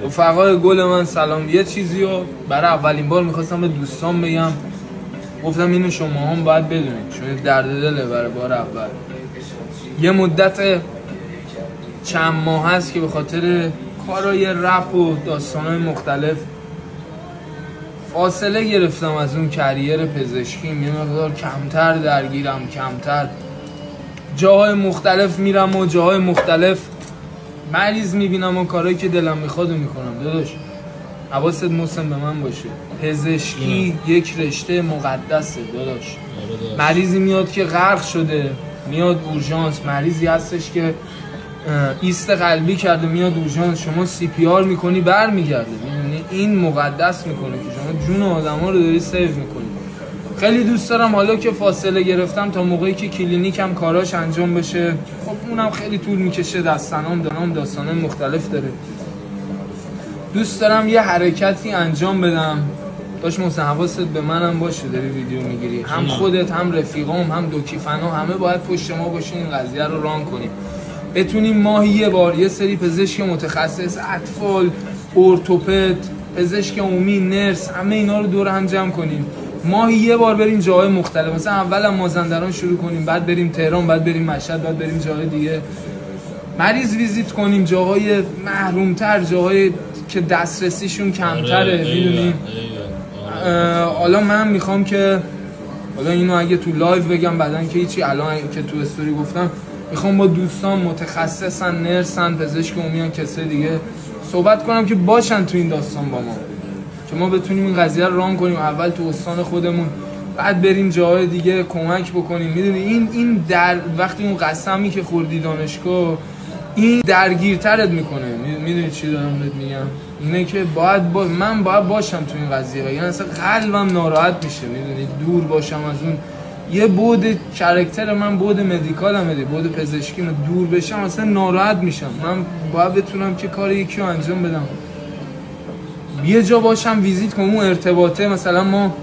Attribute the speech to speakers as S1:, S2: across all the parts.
S1: رفقای گل من سلام. یه چیزی رو برای اولین بار میخواستم به دوستان بگم، گفتم اینو شما هم باید بدونید چون درد دله برای بار اول. یه مدت چند ماه هست که به خاطر کارهای رپ و داستانهای مختلف فاصله گرفتم از اون کریر پزشکیم. یه مقدار کمتر درگیرم، کمتر جاهای مختلف میرم و جاهای مختلف مریض میبینم و کارهایی که دلم میخواد میکنم. داداش حواست محسن به من باشه، پزشکی یک رشته مقدسه داداش. مریضی میاد که غرق شده میاد اورژانس، مریضی هستش که ایست قلبی کرده میاد اورژانس، شما CPR میکنی برمیگرده. میدونی این مقدس میکنه که شما جون آدما رو داری سیو میکنی. خیلی دوست دارم حالا که فاصله گرفتم تا موقعی که کلینیکم کاراش انجام بشه، خب اونم خیلی طول میکشه، داستانای مختلف داره. دوست دارم یه حرکتی انجام بدم. داش محسن حواست به منم باشه، داری ویدیو میگیری، هم خودت هم رفیقام هم دوکیفنا همه باید پشت ما باشین این قضیه رو ران کنیم. بتونیم ماهی یه بار یه سری پزشک متخصص، اطفال، ارتوپد، پزشک عمومی، نرس، همه اینا رو دور هم جمع کنیم. ماهی یه بار بریم جاهای مختلف، مثلا اول مازندران شروع کنیم، بعد بریم تهران، بعد بریم مشهد، بعد بریم جاهای دیگه، مریض ویزیت کنیم، جاهای محرومتر، جاهای که دسترسیشون کمتره. میدونی حالا من میخوام که حالا اینو اگه تو لایو بگم بعدن که هیچی، الان که تو استوری گفتم میخوام با دوستان متخصصن، نرسن، پزشک عمومی، کسای دیگه صحبت کنم که باشن تو این داستان با ما، که ما بتونیم این قضیه رو ران کنیم. اول تو استان خودمون، بعد بریم جاهای دیگه کمک بکنیم. میدونی این در وقتی اون قسمی که خوردی دانشگاه این درگیرترت میکنه. میدونی چی دارم بهت میگم؟ اینه که من باید باشم تو این قضیه، وگرنه اصلا قلبم ناراحت میشه. میدونی دور باشم از اون یه بود کاراکتر من، بود مدیکالم، بود پزشکی، من دور بشم اصلا ناراحت میشم. من باید بتونم که کار یکی رو انجام بدم، یه جا باشم، ویزیت کنم، اون ارتباطه. مثلا ما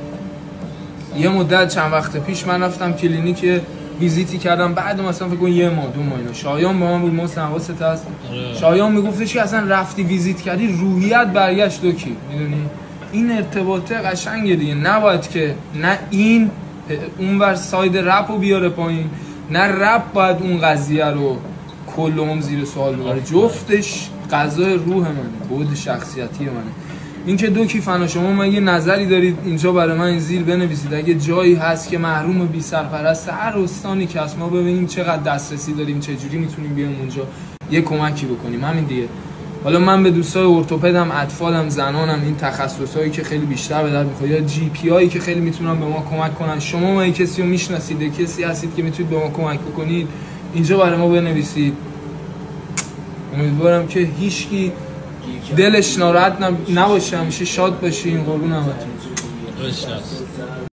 S1: یه مدت چند وقت پیش من رفتم کلینیک ویزیتی کردم، بعد مثلا فکر کنم یه ماه 2 ماه شایان با من بود، محسن حواست هست؟ شایان میگفتش که اصلا رفتی ویزیت کردی روحیت برگشت دوکی. میدونی این ارتباطه قشنگه دیگه، نباید که نه این اونور ساید رپ رو بیاره پایین، نه رپ باید اون قضیه رو کلهم زیر سوال ببره. جفتش غذای روح منه، بود شخصیتی منه. این که دوکیفنا شما مگه نظری دارید اینجا برای من این زیر بنویسید، اگه جایی هست که محروم بی سرپرست هر استانی که هست، ما ببینیم چقدر دسترسی داریم، چه جوری میتونیم بیایم اونجا یه کمکی بکنیم. همین دیگه. حالا من به دوستای ارتوپدم، اطفالم، زنانم، این تخصصایی که خیلی بیشتر به درد میخوره، یا GP هایی که خیلی میتونن به ما کمک کنن، شما ما کسی رو میشناسید، کسی هستید که میتونید به ما کمک بکنید، اینجا برای ما بنویسید. امیدوارم که هیچکی دلش ناراحت نباشه، همیشه شاد باشین. قربون همتون.